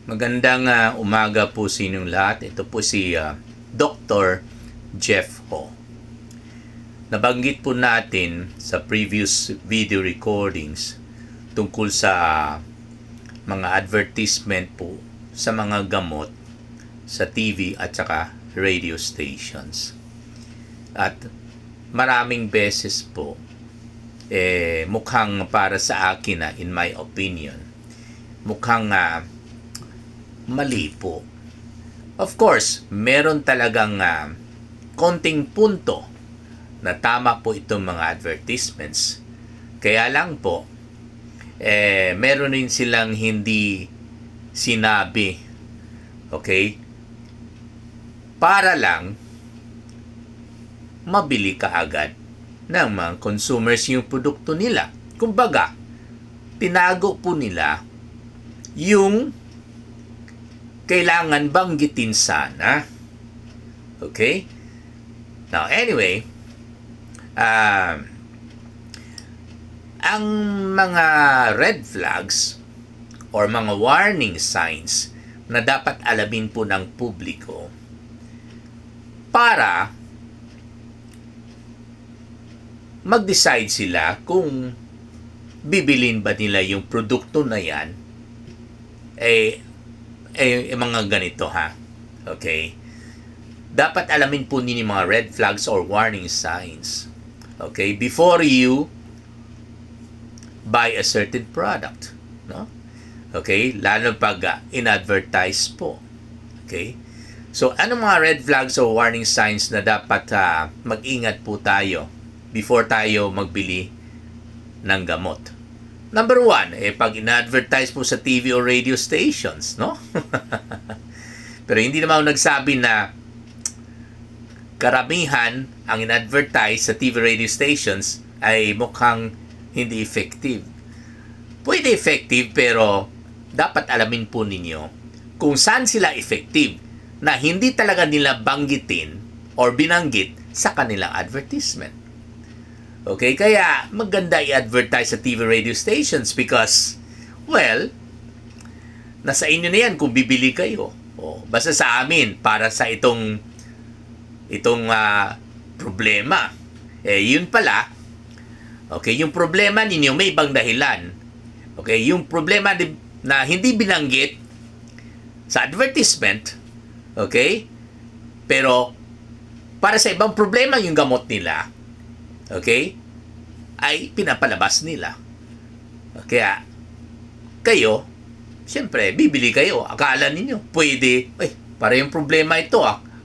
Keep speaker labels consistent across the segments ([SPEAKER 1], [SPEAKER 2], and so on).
[SPEAKER 1] Magandang umaga po sa inyong lahat. Ito po si Dr. Jeff Ho. Nabanggit po natin sa previous video recordings tungkol sa mga advertisement po sa mga gamot sa TV at saka radio stations. At maraming beses po mukhang para sa akin in my opinion, mukhang mali po. Of course, meron talagang konting punto na tama po itong mga advertisements. Kaya lang po, meron rin silang hindi sinabi. Okay? Para lang mabili kaagad ng mga consumers yung produkto nila. Kumbaga, tinago po nila yung kailangan banggitin sana. Okay? Now, anyway, ang mga red flags or mga warning signs na dapat alamin po ng publiko para mag-decide sila kung bibilin ba nila yung produkto na yan mga ganito ha. Okay? Dapat alamin po ninyo mga red flags or warning signs. Okay? Before you buy a certain product. No? Okay? Lalo pag in-advertise po. Okay? So, ano mga red flags or warning signs na dapat mag-ingat po tayo before tayo magbili ng gamot? Number 1, pag in-advertise po sa TV or radio stations, no? Pero hindi naman ako nagsabi na karamihan ang in-advertise sa TV radio stations ay mukhang hindi effective. Pwede effective, pero dapat alamin po ninyo kung saan sila effective na hindi talaga nila banggitin or binanggit sa kanilang advertisement. Okay, kaya maganda i-advertise sa TV radio stations because, well, nasa inyo na yan kung bibili kayo. Basta sa amin, para sa itong problema. Yun pala, okay, yung problema ninyo may ibang dahilan. Okay, yung problema na hindi binanggit sa advertisement, okay, pero para sa ibang problema yung gamot nila, okay, ay pinapalabas nila. Kaya, kayo, siyempre, bibili kayo. Akala ninyo, pwede, para yung problema ito,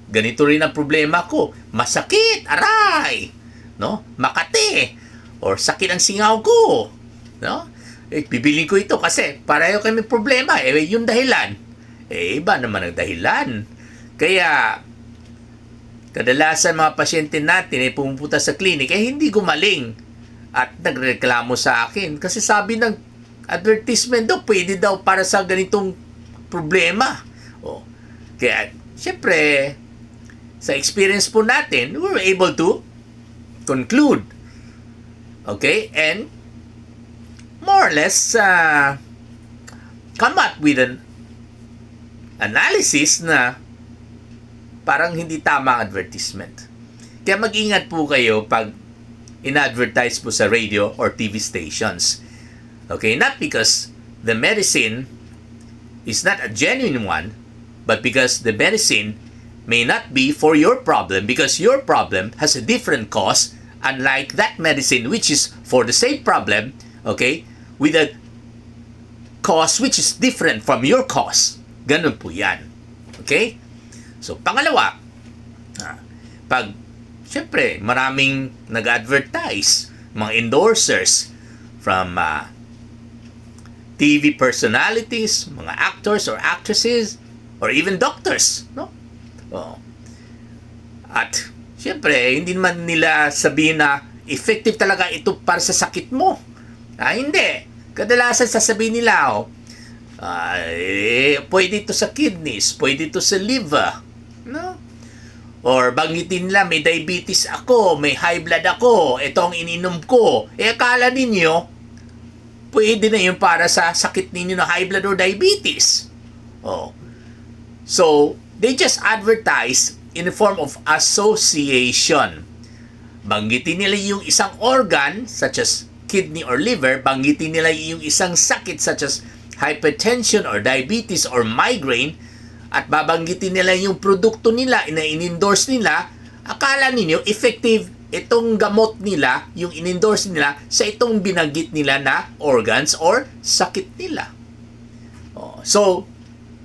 [SPEAKER 1] ganito rin ang problema ko. Masakit, aray, no? Makati, or sakit ang singaw ko, no? Bibilin ko ito kasi pareho kami problema. Yung dahilan, iba naman ang dahilan. Kaya, kadalasan mga pasyente natin ay pumupunta sa clinic hindi gumaling at nagreklamo sa akin kasi sabi ng advertisement daw pwede daw para sa ganitong problema. Kaya syempre sa experience po natin we were able to conclude, okay, and more or less come up with an analysis na parang hindi tama ang advertisement. Kaya mag-ingat po kayo pag in-advertise po sa radio or TV stations. Okay, not because the medicine is not a genuine one, but because the medicine may not be for your problem because your problem has a different cause, unlike that medicine which is for the same problem, okay, with a cause which is different from your cause. Ganun po yan. Okay? So, pangalawa, pag, syempre, maraming nag-advertise, mga endorsers from TV personalities, mga actors or actresses, or even doctors, no? At, syempre, hindi naman nila sabihin na effective talaga ito para sa sakit mo. Hindi. Kadalasan sasabihin nila, pwede ito sa kidneys, pwede ito sa liver, no? Or banggitin nila, may diabetes ako, may high blood ako, ito ang ininom ko. Akala ninyo, pwede na yun para sa sakit ninyo na high blood or diabetes. Oh. So, they just advertise in the form of association. Banggitin nila yung isang organ such as kidney or liver, banggitin nila yung isang sakit such as hypertension or diabetes or migraine, at babanggitin nila yung produkto nila na in-endorse nila. Akala ninyo effective itong gamot nila, yung in-endorse nila sa itong binanggit nila na organs or sakit nila. So,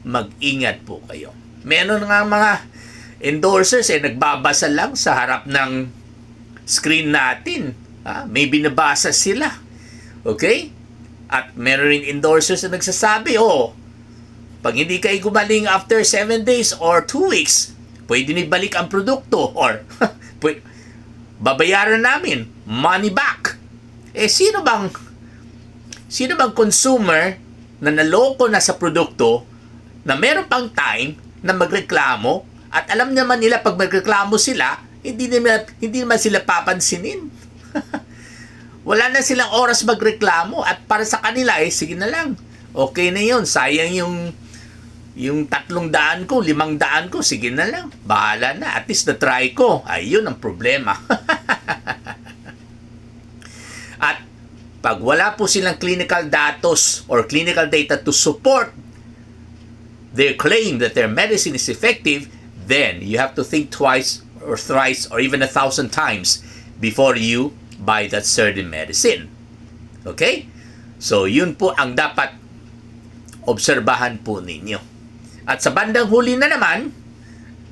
[SPEAKER 1] mag-ingat po kayo. Meron nga mga endorsers nagbabasa lang sa harap ng screen natin. May binabasa sila. Okay? At meron rin endorsers na nagsasabi, pag hindi kayo gumaling after 7 days or 2 weeks, pwede nibalik ang produkto or babayaran namin, money back. Sino bang consumer na naloko na sa produkto na meron pang time na magreklamo at alam naman nila pag magreklamo sila, hindi naman sila papansinin. Wala na silang oras magreklamo at para sa kanila, sige na lang. Okay na yun. Sayang yung 300 ko, 500 ko, sige na lang. Bahala na. At least na-try ko. Ayun ang problema. At pag wala po silang clinical datos or clinical data to support their claim that their medicine is effective, then you have to think twice or thrice or even 1,000 times before you buy that certain medicine. Okay? So, yun po ang dapat obserbahan po ninyo. At sa bandang huli na naman,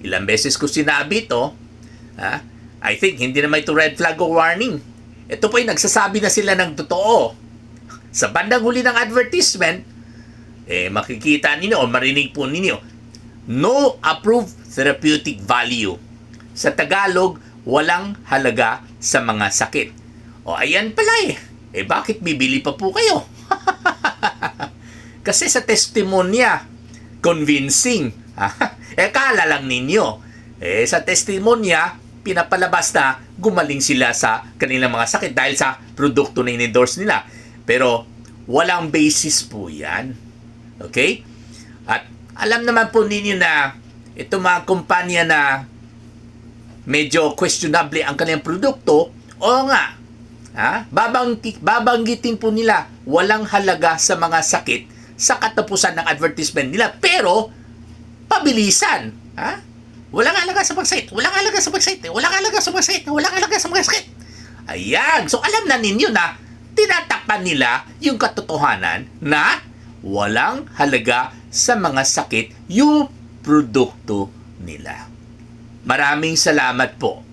[SPEAKER 1] ilang beses ko sinabi ito, I think hindi naman ito red flag o warning. Ito po ay nagsasabi na sila ng totoo. Sa bandang huli ng advertisement, makikita ninyo o marinig po ninyo, no approved therapeutic value. Sa Tagalog, walang halaga sa mga sakit. Ayan pala bakit bibili pa po kayo? Kasi sa testimonya, convincing. Kala lang ninyo. Sa testimonya, pinapalabas na gumaling sila sa kanilang mga sakit dahil sa produkto na in-endorse nila. Pero walang basis po yan. Okay? At alam naman po ninyo na itong mga kumpanya na medyo questionable ang kanilang produkto, babanggitin po nila walang halaga sa mga sakit sa katapusan ng advertisement nila. Pero, pabilisan. Walang halaga sa mga sakit. Walang halaga sa mga sakit. Walang halaga sa mga sakit. Walang halaga sa mga sakit. Ayan. So, alam na ninyo na tinatakpan nila yung katotohanan na walang halaga sa mga sakit yung produkto nila. Maraming salamat po.